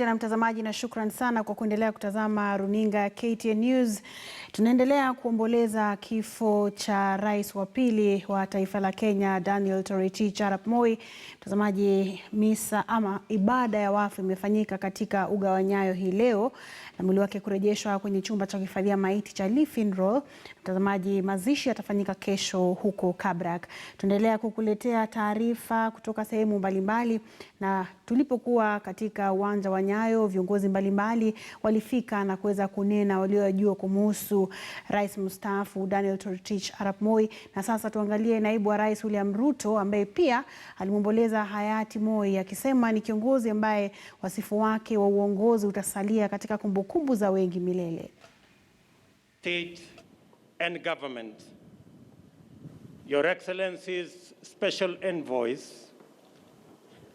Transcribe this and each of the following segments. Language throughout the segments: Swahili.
tena mtazamaji, na shukran sana kwa kuendelea kutazama runinga KTN News. Tunaendelea kuomboleza kifo cha rais wa pili wa taifa la Kenya, Daniel Toroitich arap Moi. Mtazamaji, misa ama ibada ya wafu imefanyika katika uga wa Nyayo hii leo na mwili wake kurejeshwa kwenye chumba cha kuhifadhia maiti cha Lee Funeral. Mtazamaji, mazishi yatafanyika kesho huko Kabrak. Tunaendelea kukuletea taarifa kutoka sehemu mbalimbali, na tulipokuwa katika uwanja wa Nyayo, viongozi mbalimbali walifika na kuweza kunena waliojua kumhusu rais mstaafu Daniel Toroitich arap Moi. Na sasa tuangalie naibu wa rais William Ruto ambaye pia alimwomboleza hayati Moi, akisema ni kiongozi ambaye wasifu wake wa uongozi utasalia katika kumbukumbu za wengi milele. State and government, Your Excellencies, Special Envoys,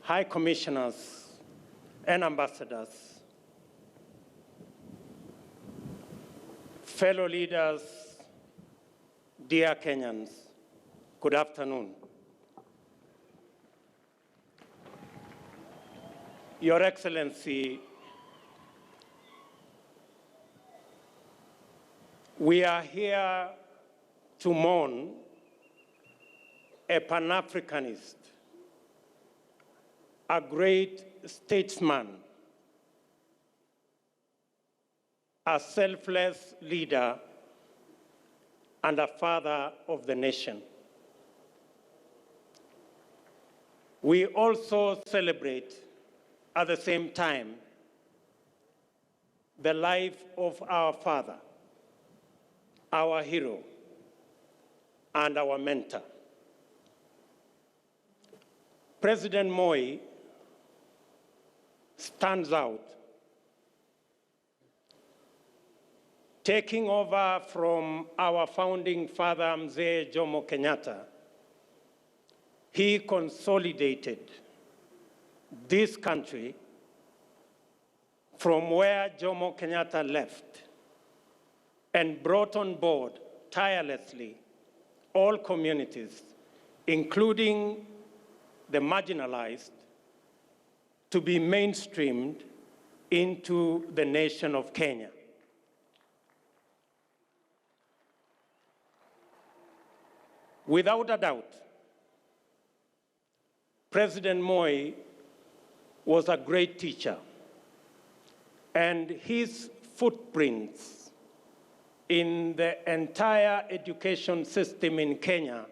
High Commissioners and Ambassadors, fellow leaders, dear Kenyans, good afternoon. Your Excellency, we are here to mourn a Pan-Africanist, a great statesman, a selfless leader, and a father of the nation. We also celebrate at the same time the life of our father, our hero, and our mentor. President Moi stands out. Taking over from our founding father, Mzee Jomo Kenyatta, he consolidated this country from where Jomo Kenyatta left and brought on board tirelessly all communities, including the marginalized, to be mainstreamed into the nation of Kenya. Without a doubt, President Moi was a great teacher, and his footprints in the entire education system in Kenya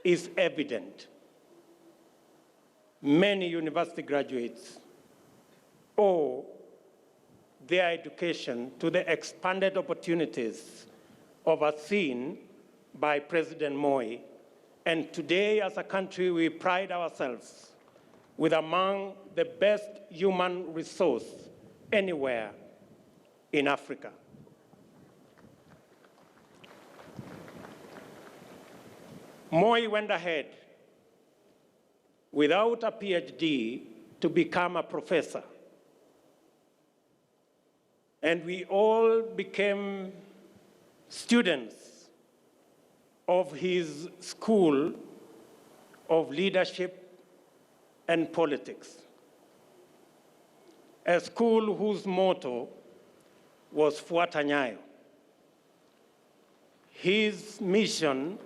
is evident. Many university graduates owe their education to the expanded opportunities overseen by President Moi. And today, as a country, we pride ourselves with among the best human resource anywhere in Africa. Moi went ahead without a PhD to become a professor. And we all became students of his school of leadership and politics, a school whose motto was Fuata Nyayo. His mission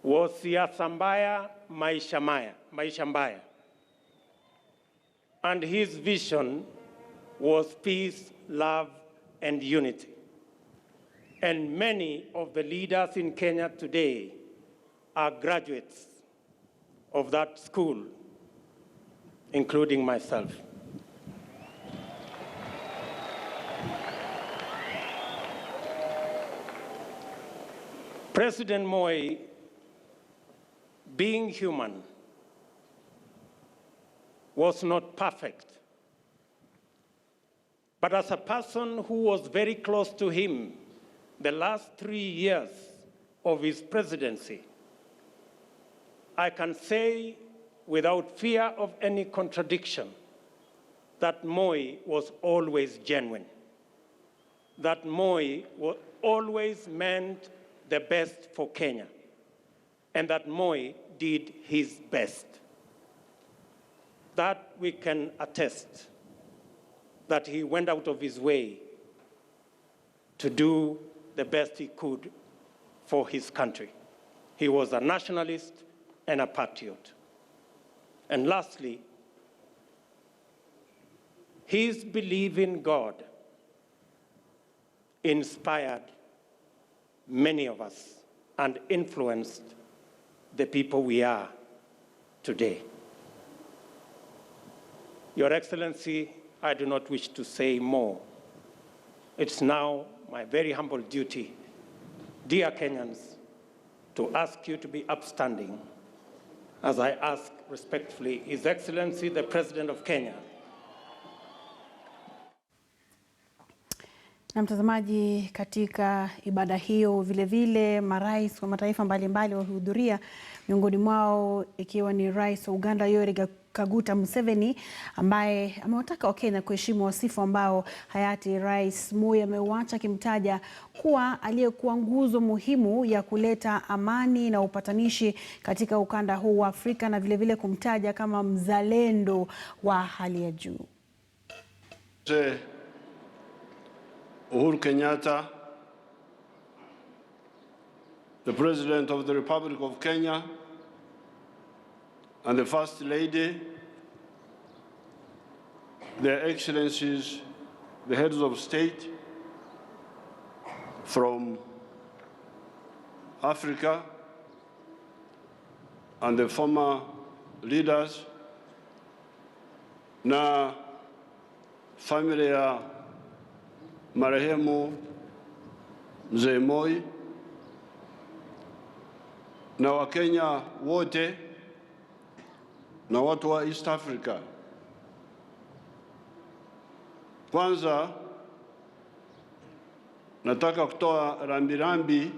was siasa mbaya, maisha mbaya. And his vision was peace, love, and unity. And many of the leaders in Kenya today are graduates of that school, including myself. President Moi, being human, was not perfect. But as a person who was very close to him the last 3 years of his presidency, I can say without fear of any contradiction that Moi was always genuine, that Moi always meant the best for Kenya, and that Moi did his best. that we can attest that he went out of his way to do the best he could for his country. He was a nationalist and a patriot. And lastly, his belief in God inspired many of us and influenced the people we are today. Your Excellency, I do not wish to say more. It's now my very humble duty, dear Kenyans, to ask you to be upstanding as I ask respectfully His Excellency, the President of Kenya. Na mtazamaji, katika ibada hiyo vile marais wa mataifa mbalimbali walihudhuria, miongoni mwao ikiwa ni Rais wa Uganda Yoweri Kaguta Museveni, ambaye amewataka Wakenya kuheshimu wasifu ambao hayati Rais Moi ameuacha, akimtaja kuwa aliyekuwa nguzo muhimu ya kuleta amani na upatanishi katika ukanda huu wa Afrika, na vile kumtaja kama mzalendo wa hali ya juu. Uhuru Kenyatta, the President of the Republic of Kenya, and the First Lady, Their Excellencies, the heads of state from Africa, and the former leaders, na family ya marehemu Mzee Moi, na Wakenya wote na watu wa East Africa. Kwanza nataka kutoa rambirambi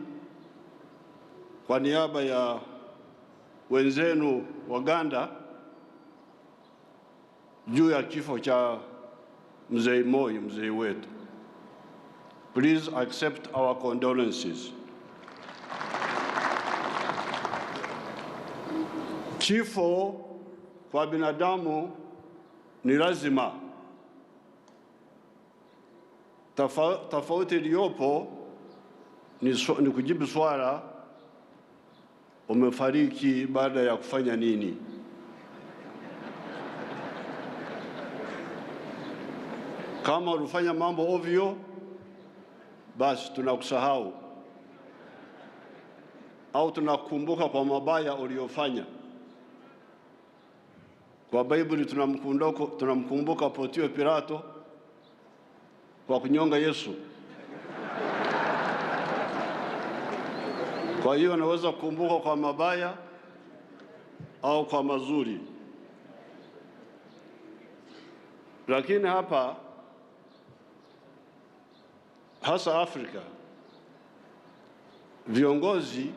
kwa niaba ya wenzenu Waganda juu ya kifo cha Mzee Moi, mzee wetu. Please accept our condolences. Kifo kwa binadamu ni lazima. Tofauti iliyopo ni kujibu swala umefariki baada ya kufanya nini. Kama ulifanya mambo ovyo, basi tunakusahau au tunakumbuka kwa mabaya uliyofanya. Kwa Biblia tunamkumbuka Pontio Pilato kwa kunyonga Yesu. Kwa hiyo naweza kukumbuka kwa mabaya au kwa mazuri. Lakini hapa hasa Afrika, viongozi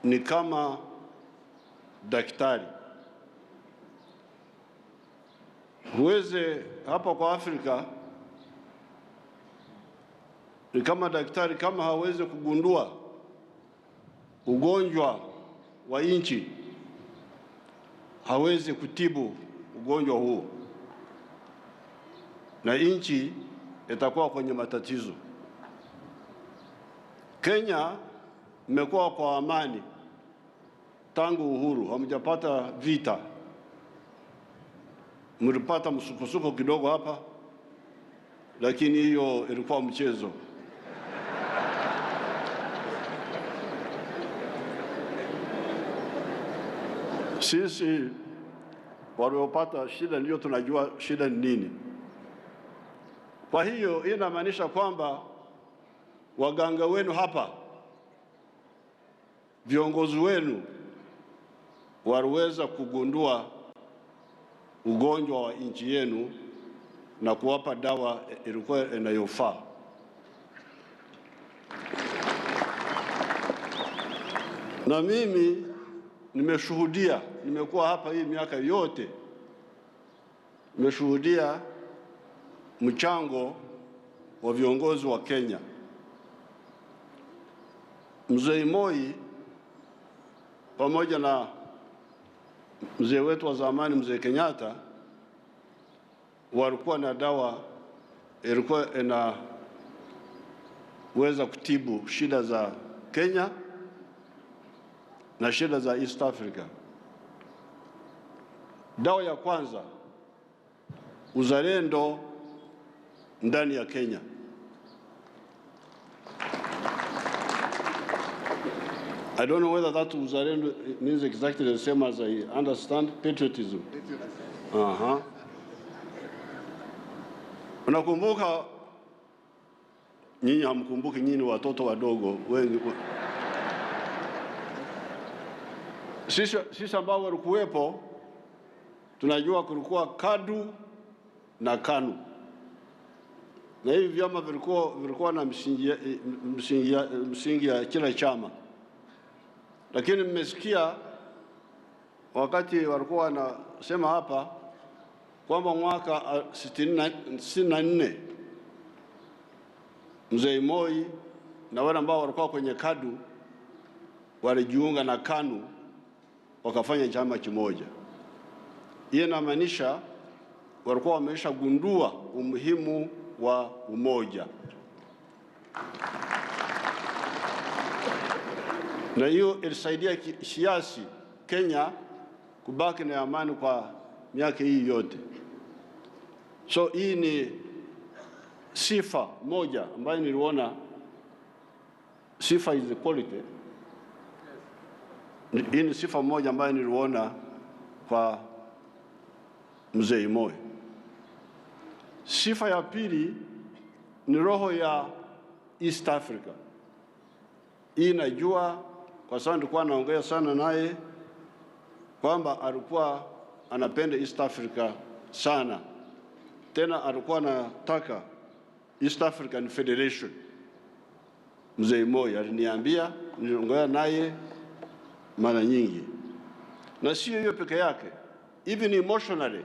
ni kama daktari. Huweze hapa kwa Afrika ni kama daktari, kama hawezi kugundua ugonjwa wa nchi, hawezi kutibu ugonjwa huo, na nchi itakuwa kwenye matatizo. Kenya imekuwa kwa amani tangu uhuru, hamjapata vita. Mlipata msukosuko kidogo hapa, lakini hiyo ilikuwa mchezo. Sisi waliopata shida ndio tunajua shida ni nini. Kwa hiyo inamaanisha kwamba waganga wenu hapa, viongozi wenu waliweza kugundua ugonjwa wa nchi yenu na kuwapa dawa ilikuwa inayofaa. Na mimi nimeshuhudia, nimekuwa hapa hii miaka yote, nimeshuhudia mchango wa viongozi wa Kenya. Mzee Moi pamoja na mzee wetu wa zamani mzee Kenyatta walikuwa na dawa ilikuwa inaweza kutibu shida za Kenya na shida za East Africa. Dawa ya kwanza, uzalendo ndani ya Kenya. I don't know whether that uzalendo means exactly the same as I understand patriotism. Unakumbuka, nyinyi hamkumbuki, nyinyi watoto wadogo wengi. Sisi ambao walikuwepo tunajua kulikuwa KADU na KANU. Na hivi vyama vilikuwa na msingi ya kila chama. Lakini mmesikia wakati walikuwa wanasema hapa kwamba mwaka 64 Mzee Moi na wale ambao walikuwa kwenye KADU walijiunga na KANU wakafanya chama kimoja. Hiyo inamaanisha walikuwa wameshagundua umuhimu wa umoja. Na hiyo ilisaidia kiasi Kenya kubaki na amani kwa miaka hii yote. So hii ni sifa moja ambayo niliona, sifa is the quality. Hii ni sifa moja ambayo niliona kwa Mzee Moi. Sifa ya pili ni roho ya East Africa. Hii najua kwa sababu nilikuwa naongea sana naye kwamba alikuwa anapenda East Africa sana. Tena alikuwa anataka East African Federation. Mzee Moi aliniambia, niliongea naye mara nyingi. Na sio hiyo peke yake, even emotionally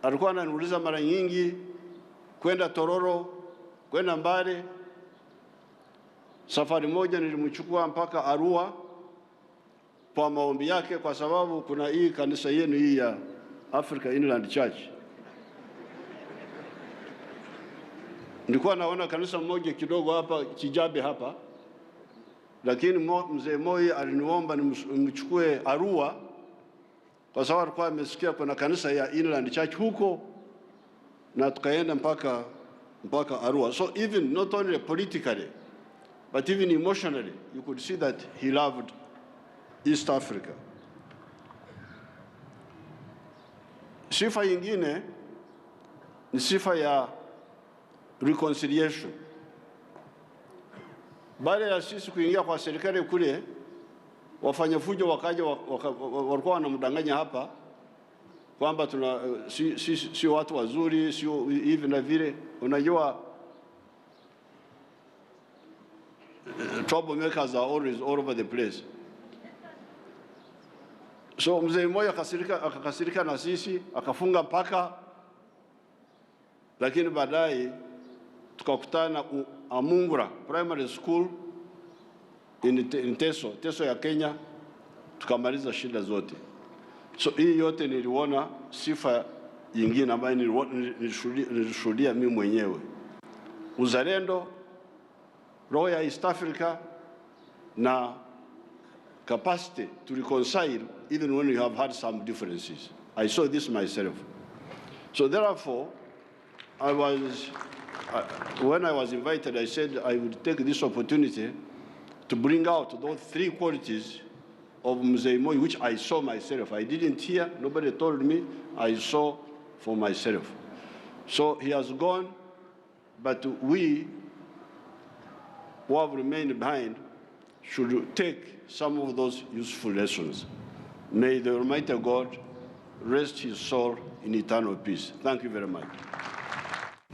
alikuwa ananiuliza mara nyingi kwenda Tororo, kwenda mbali. Safari moja nilimchukua mpaka Arua kwa maombi yake, kwa sababu kuna hii kanisa yenu hii ya Africa Inland Church. Nilikuwa naona kanisa moja kidogo hapa Kijabe hapa, lakini Mzee Moi aliniomba nimchukue Arua kwa sababu alikuwa amesikia kuna kanisa ya Inland Church huko, na tukaenda mpaka Arua. So even not only politically but even emotionally you could see that he loved East Africa. Sifa nyingine ni sifa ya reconciliation. Baada ya sisi kuingia kwa serikali kule, wafanya fujo wakaja walikuwa wanamdanganya hapa kwamba si watu wazuri, sio hivi na vile. Unajua, troublemakers are always all over the place. So Mzee Moi akakasirika na sisi, akafunga mpaka. Lakini baadaye tukakutana Amungura Primary School in Teso ya Kenya, tukamaliza shida zote. So hii yote niliona sifa nyingine ambayo nilishuhudia mimi mwenyewe: uzalendo, roho ya East Africa, na capacity to reconcile even when you have had some differences. I saw this myself. So therefore, when I was invited, I said I would take this opportunity to bring out those three qualities of Mzee Moi, which I saw myself. I didn't hear, nobody told me, I saw for myself. So he has gone, but we who have remained behind should take some of those useful lessons. May the Almighty God rest his soul in eternal peace. Thank you very much.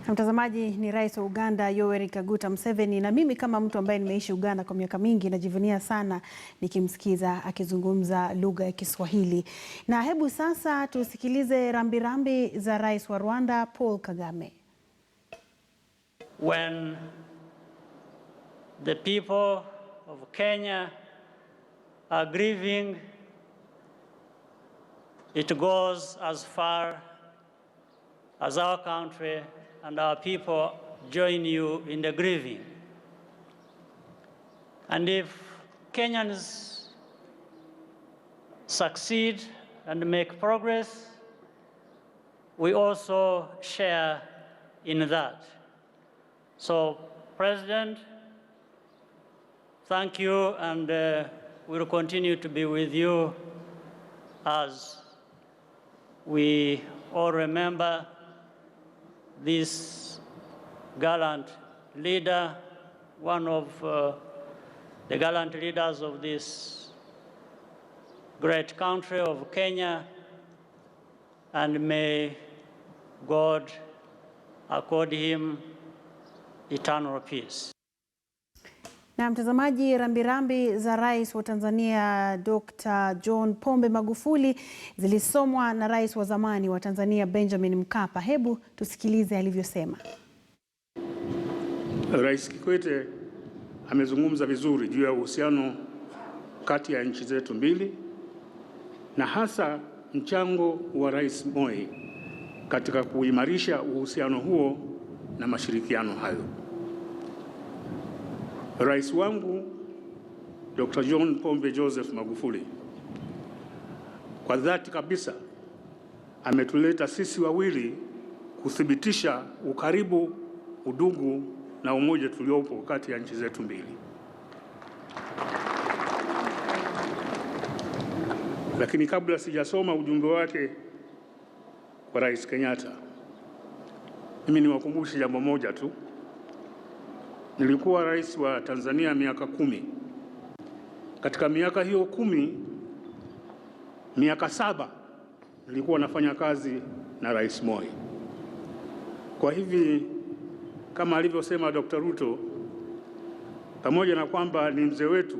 Mtazamaji, ni Rais wa Uganda Yoweri Kaguta Museveni, na mimi kama mtu ambaye nimeishi Uganda kwa miaka mingi najivunia sana nikimsikiza akizungumza lugha ya Kiswahili. Na hebu sasa tusikilize rambirambi za Rais wa Rwanda Paul Kagame. When the people of Kenya are grieving it goes as far as our country and our people join you in the grieving. And if Kenyans succeed and make progress, we also share in that. So, President, thank you, and we'll continue to be with you as we all remember this gallant leader, one of the gallant leaders of this great country of Kenya, and may God accord him eternal peace. Na mtazamaji, rambirambi za Rais wa Tanzania Dr. John Pombe Magufuli zilisomwa na Rais wa zamani wa Tanzania Benjamin Mkapa. Hebu tusikilize alivyosema. Rais Kikwete amezungumza vizuri juu ya uhusiano kati ya nchi zetu mbili na hasa mchango wa Rais Moi katika kuimarisha uhusiano huo na mashirikiano hayo. Rais wangu Dr. John Pombe Joseph Magufuli kwa dhati kabisa ametuleta sisi wawili kuthibitisha ukaribu, udugu na umoja tuliopo kati ya nchi zetu mbili. Lakini kabla sijasoma ujumbe wake kwa Rais Kenyatta, mimi niwakumbushe jambo moja tu. Nilikuwa rais wa Tanzania miaka 10. Katika miaka hiyo 10, miaka 7 nilikuwa nafanya kazi na Rais Moi. Kwa hivi kama alivyosema Dr. Ruto, pamoja na kwamba ni mzee wetu,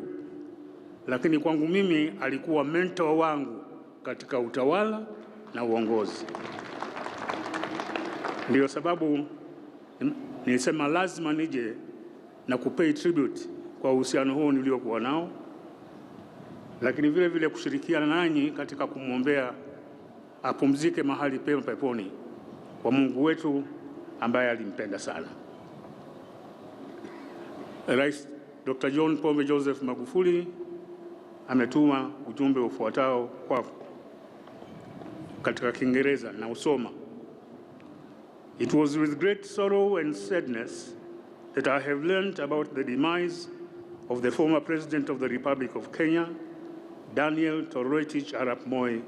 lakini kwangu mimi alikuwa mentor wangu katika utawala na uongozi. Ndio sababu nilisema lazima nije na kupay tribute kwa uhusiano huo niliokuwa nao, lakini vile vile kushirikiana nanyi katika kumwombea apumzike mahali pema peponi kwa Mungu wetu ambaye alimpenda sana. Rais Dr. John Pombe Joseph Magufuli ametuma ujumbe ufuatao kwako katika Kiingereza na usoma. It was with great sorrow and sadness that I have learned about the demise of the former President of the Republic of Kenya, Daniel Toroitich Arap Moi,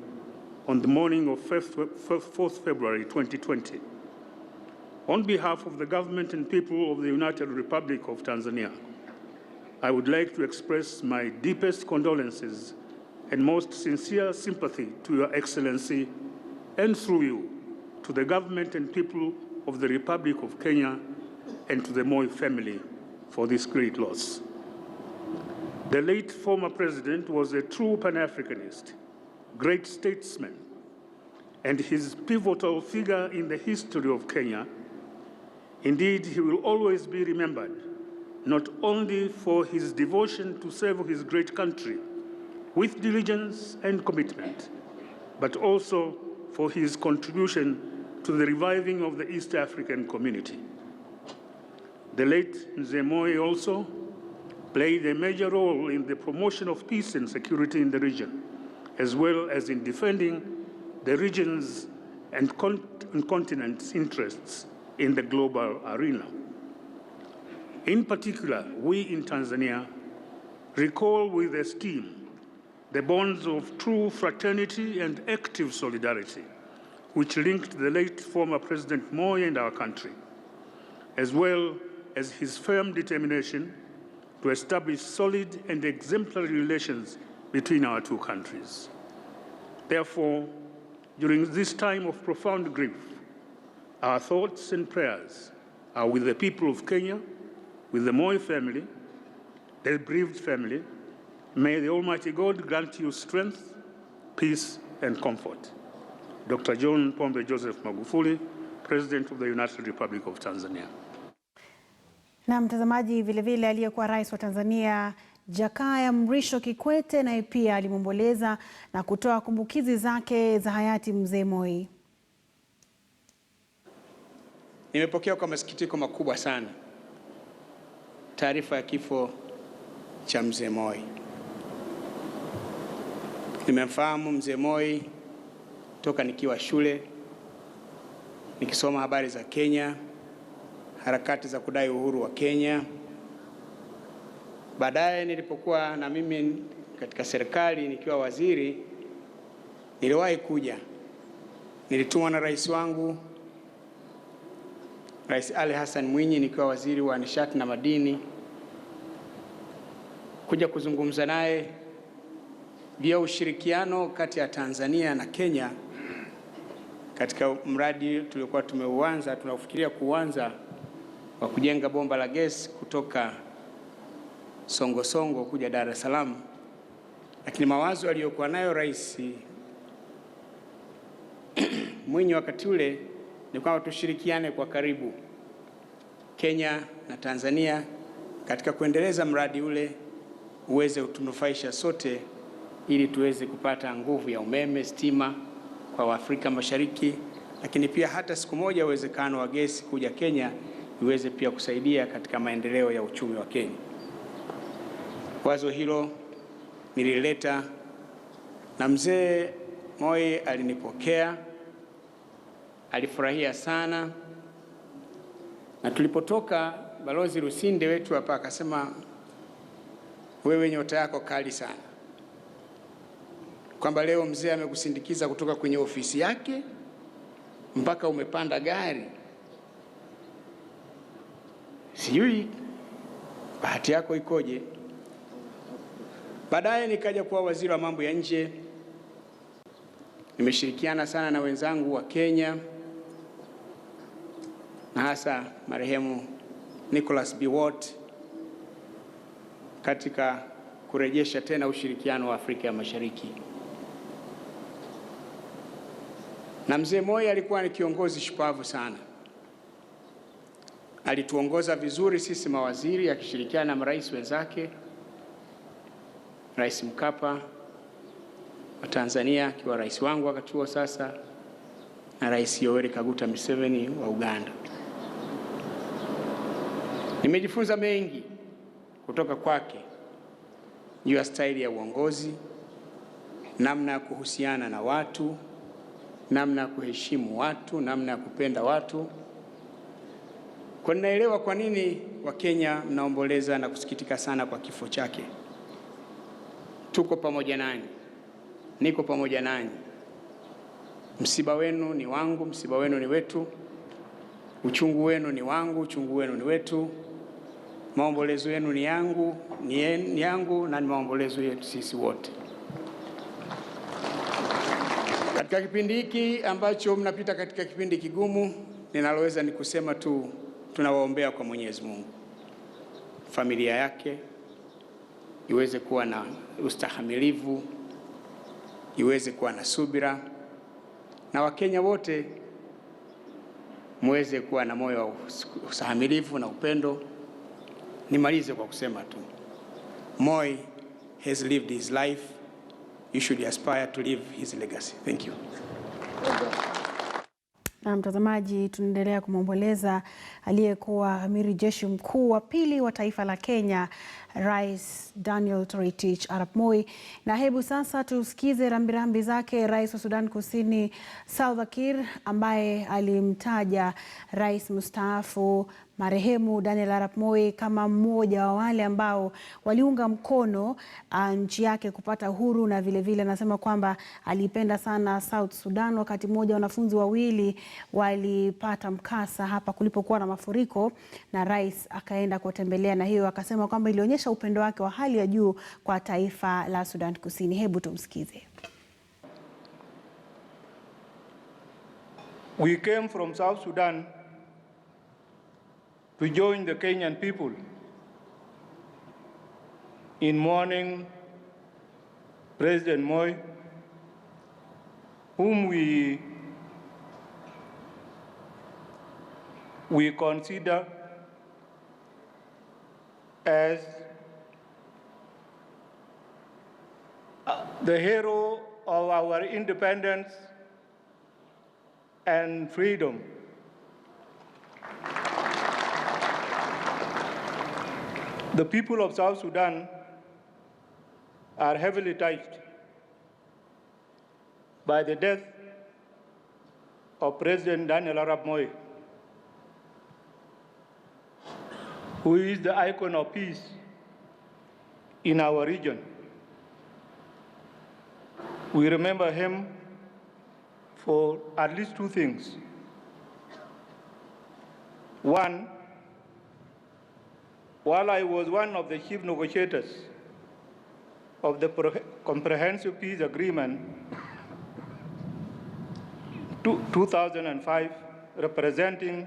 on the morning of 4th February 2020. On behalf of the government and people of the United Republic of Tanzania, I would like to express my deepest condolences and most sincere sympathy to Your Excellency, and through you, to the government and people of the Republic of Kenya and to the Moi family for this great loss. The late former president was a true Pan-Africanist, great statesman, and his pivotal figure in the history of Kenya. Indeed, he will always be remembered, not only for his devotion to serve his great country with diligence and commitment, but also for his contribution to the reviving of the East African community. The late Mzee Moi also played a major role in the promotion of peace and security in the region, as well as in defending the region's and continent's interests in the global arena. In particular, we in Tanzania recall with esteem the bonds of true fraternity and active solidarity which linked the late former President Moi and our country, as well as his firm determination to establish solid and exemplary relations between our two countries. Therefore, during this time of profound grief, our thoughts and prayers are with the people of Kenya, with the Moi family, the bereaved family. May the Almighty God grant you strength, peace, and comfort. Dr. John Pombe Joseph Magufuli, President of the United Republic of Tanzania. Na mtazamaji, vile vile aliyekuwa rais wa Tanzania Jakaya Mrisho Kikwete naye pia alimwomboleza na kutoa kumbukizi zake za hayati Mzee Moi. Nimepokea kwa masikitiko makubwa sana taarifa ya kifo cha Mzee Moi. Nimemfahamu Mzee Moi toka nikiwa shule, nikisoma habari za Kenya, harakati za kudai uhuru wa Kenya. Baadaye nilipokuwa na mimi katika serikali nikiwa waziri, niliwahi kuja. Nilitumwa na rais wangu, Rais Ali Hassan Mwinyi, nikiwa waziri wa nishati na madini, kuja kuzungumza naye vya ushirikiano kati ya Tanzania na Kenya katika mradi tuliokuwa tunafikiria kuanza wa kujenga bomba la gesi kutoka Songo kuja Dar es Salaam. Lakini mawazo aliyokuwa nayo Rais Mwinyi wakati ule ni kwamba tushirikiane kwa karibu Kenya na Tanzania katika kuendeleza mradi ule uweze kutunufaisha sote, ili tuweze kupata nguvu ya umeme, stima kwa Afrika Mashariki, lakini pia hata siku moja uwezekano wa gesi kuja Kenya iweze pia kusaidia katika maendeleo ya uchumi wa Kenya. Wazo hilo nilileta na Mzee Moi alinipokea, alifurahia sana, na tulipotoka Balozi Lusinde wetu hapa akasema, wewe nyota yako kali sana, kwamba leo mzee amekusindikiza kutoka kwenye ofisi yake mpaka umepanda gari. Sijui bahati yako ikoje. Baadaye nikaja kuwa waziri wa mambo ya nje. Nimeshirikiana sana na wenzangu wa Kenya na hasa marehemu Nicholas Biwott katika kurejesha tena ushirikiano wa Afrika ya Mashariki. Na Mzee Moi alikuwa ni kiongozi shupavu sana. Alituongoza vizuri sisi mawaziri akishirikiana na marais wenzake, Rais Mkapa wa Tanzania akiwa rais wangu wakati huo sasa, na Rais Yoweri Kaguta Museveni wa Uganda. Nimejifunza mengi kutoka kwake juu ya staili ya uongozi, namna ya kuhusiana na watu, namna ya kuheshimu watu, namna ya kupenda watu. Kwa ninaelewa kwa nini Wakenya mnaomboleza na kusikitika sana kwa kifo chake. Tuko pamoja nanyi, niko pamoja nanyi. Msiba wenu ni wangu, msiba wenu ni wetu. Uchungu wenu ni wangu, uchungu wenu ni wetu. Maombolezo yenu ni yangu na ni maombolezo yetu sisi wote. Katika kipindi hiki ambacho mnapita katika kipindi kigumu, ninaloweza ni kusema tu tunawaombea kwa Mwenyezi Mungu, familia yake iweze kuwa na ustahimilivu, iweze kuwa na subira, na Wakenya wote muweze kuwa na moyo wa ustahimilivu na upendo. Nimalize kwa kusema tu, Moi has lived his life. You should aspire to live his legacy. Thank you. Na mtazamaji, tunaendelea kumwomboleza aliyekuwa amiri jeshi mkuu wa pili wa taifa la Kenya, Rais Daniel Toroitich Arap Moi. Na hebu sasa tusikize rambirambi zake Rais wa Sudan Kusini Salva Kiir, ambaye alimtaja Rais mstaafu marehemu Daniel Arap Moi kama mmoja wa wale ambao waliunga mkono nchi yake kupata uhuru, na vile anasema kwamba alipenda sana South Sudan. Wakati mmoja wanafunzi wawili walipata mkasa hapa kulipokuwa na mafuriko, na rais akaenda kutembelea, na hiyo akasema kwamba ilionyesha upendo wake wa hali ya juu kwa taifa la Sudan Kusini. Hebu tumsikize. We came from South Sudan to join the Kenyan people in mourning President Moi, whom we consider as the hero of our independence and freedom. The people of South Sudan are heavily touched by the death of President Daniel Arap Moi, who is the icon of peace in our region. We remember him for at least two things. One, while I was one of the chief negotiators of the Comprehensive Peace Agreement 2005, representing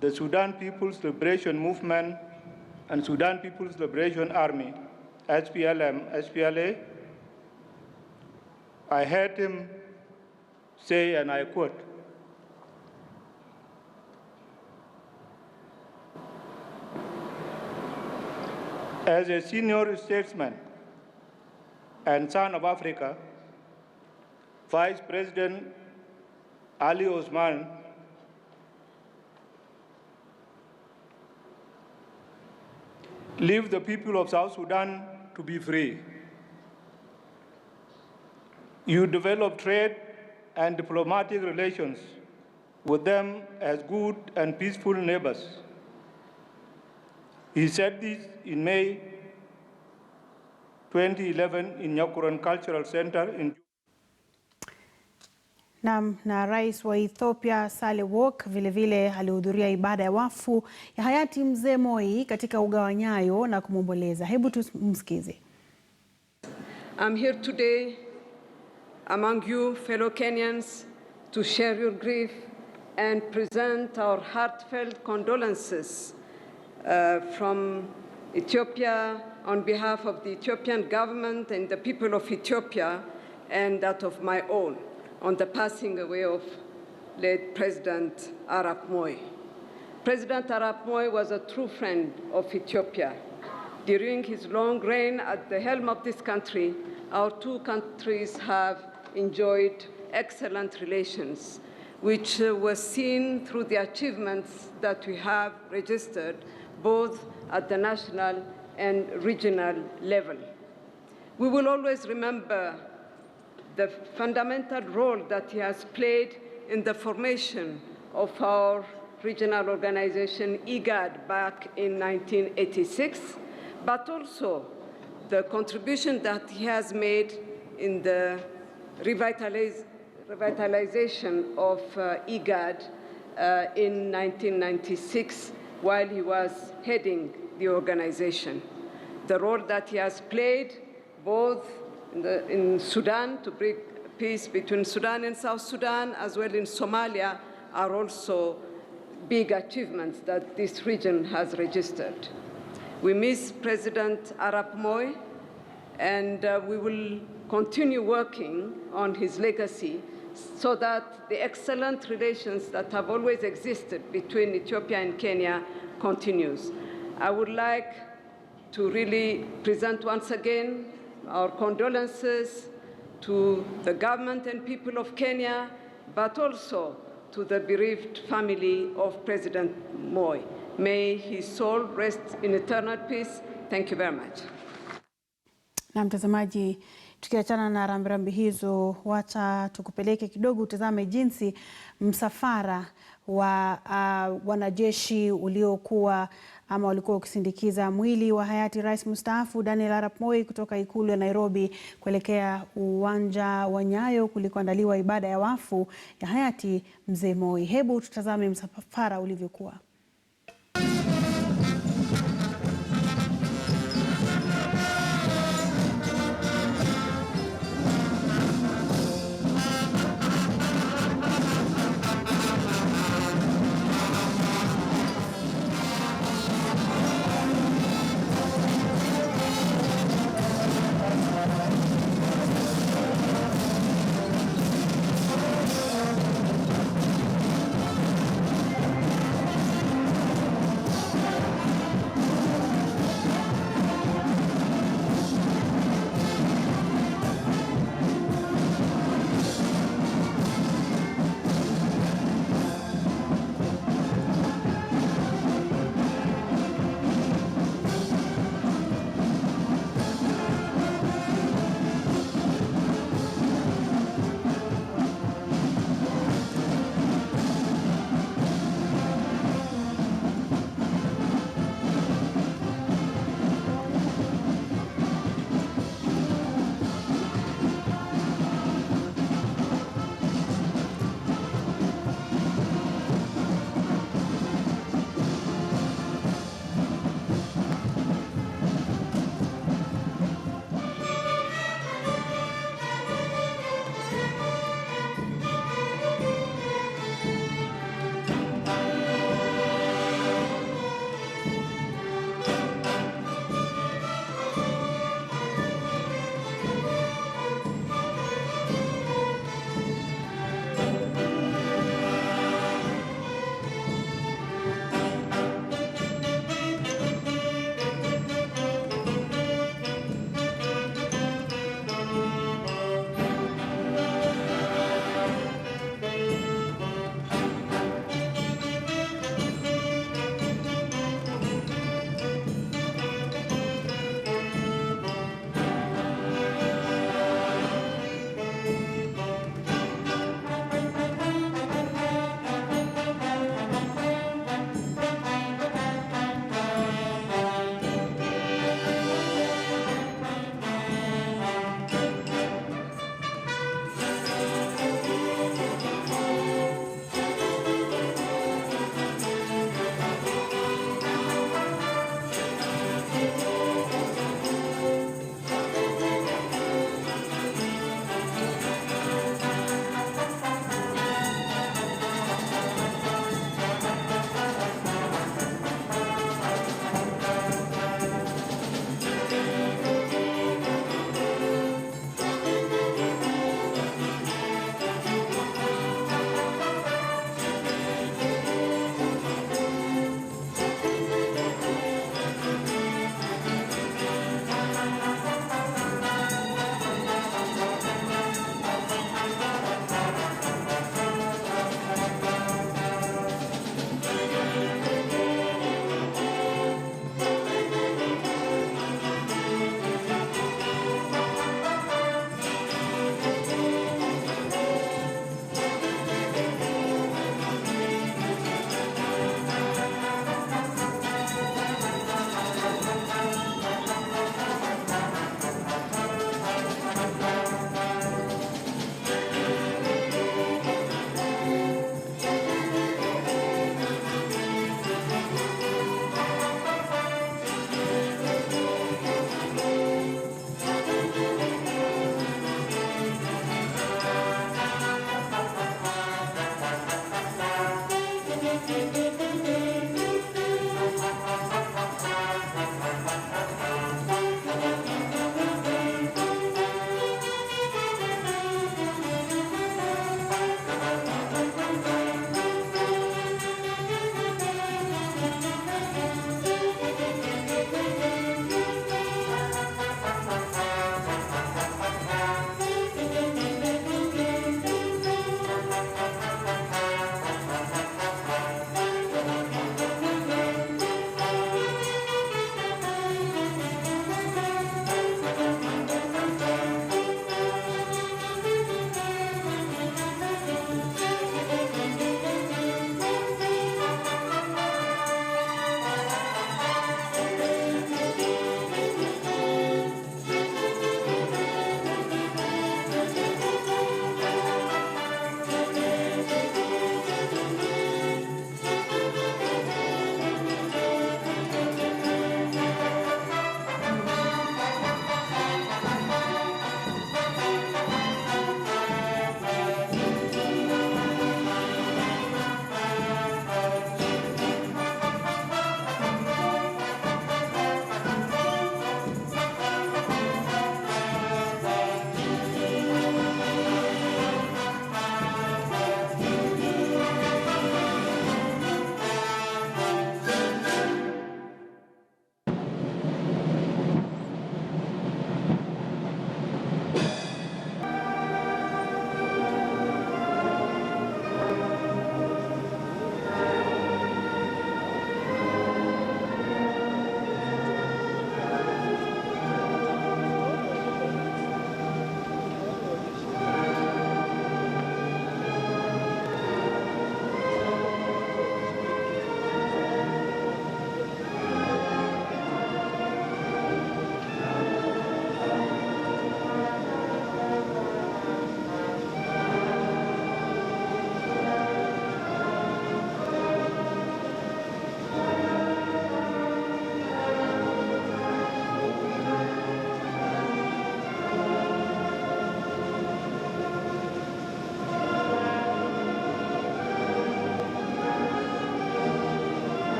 the Sudan People's Liberation Movement and Sudan People's Liberation Army, SPLM, SPLA, I heard him say, and I quote, "As a senior statesman and son of Africa, Vice President Ali Osman leave the people of South Sudan to be free. You develop trade and diplomatic relations with them as good and peaceful neighbors." He said this in May 2011 in Nyakuran Cultural Center in Na rais wa Ethiopia Sahle Work vilevile alihudhuria ibada ya wafu ya hayati Mzee Moi katika uga wa Nyayo na kumwomboleza. Hebu tumsikize. I'm here today among you fellow Kenyans to share your grief and present our heartfelt condolences from Ethiopia on behalf of the Ethiopian government and the people of Ethiopia and that of my own on the passing away of late President Arap Moi. President Arap Moi was a true friend of Ethiopia. During his long reign at the helm of this country, our two countries have enjoyed excellent relations, which was seen through the achievements that we have registered both at the national and regional level. We will always remember the fundamental role that he has played in the formation of our regional organization, IGAD, back in 1986, but also the contribution that he has made in the revitalization of IGAD in 1996 while he was heading the organization. The role that he has played both in Sudan to bring peace between Sudan and South Sudan, as well in Somalia, are also big achievements that this region has registered. We miss President Arap Moi, and we will continue working on his legacy so that the excellent relations that have always existed between Ethiopia and Kenya continues. I would like to really present once again our condolences to the government and people of Kenya, but also to the bereaved family of President Moi. May his soul rest in eternal peace. Thank you very much. Na mtazamaji, tukiachana na rambirambi hizo, wacha tukupeleke kidogo utazame jinsi msafara wa wanajeshi walikuwa ukisindikiza mwili wa hayati rais mstaafu Daniel Arap Moi kutoka ikulu ya Nairobi kuelekea uwanja wa Nyayo kulikoandaliwa ibada ya wafu ya hayati Mzee Moi. Hebu tutazame msafara ulivyokuwa.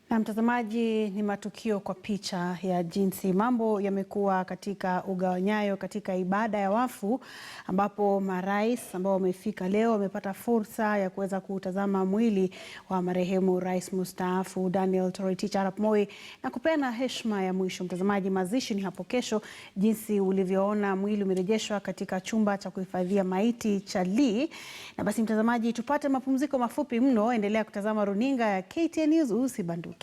Na mtazamaji, ni matukio kwa picha ya jinsi mambo yamekuwa katika ugawanyayo katika ibada ya wafu, ambapo marais ambao wamefika leo wamepata fursa ya kuweza kutazama mwili wa marehemu rais mstaafu Daniel Toroitich arap Moi na kupeana heshima ya mwisho. Mtazamaji, mazishi ni hapo kesho. Jinsi ulivyoona, mwili umerejeshwa katika chumba cha kuhifadhia maiti cha Lee. Na basi mtazamaji, tupate mapumziko mafupi mno. Endelea kutazama runinga ya KTN News, usibanduke.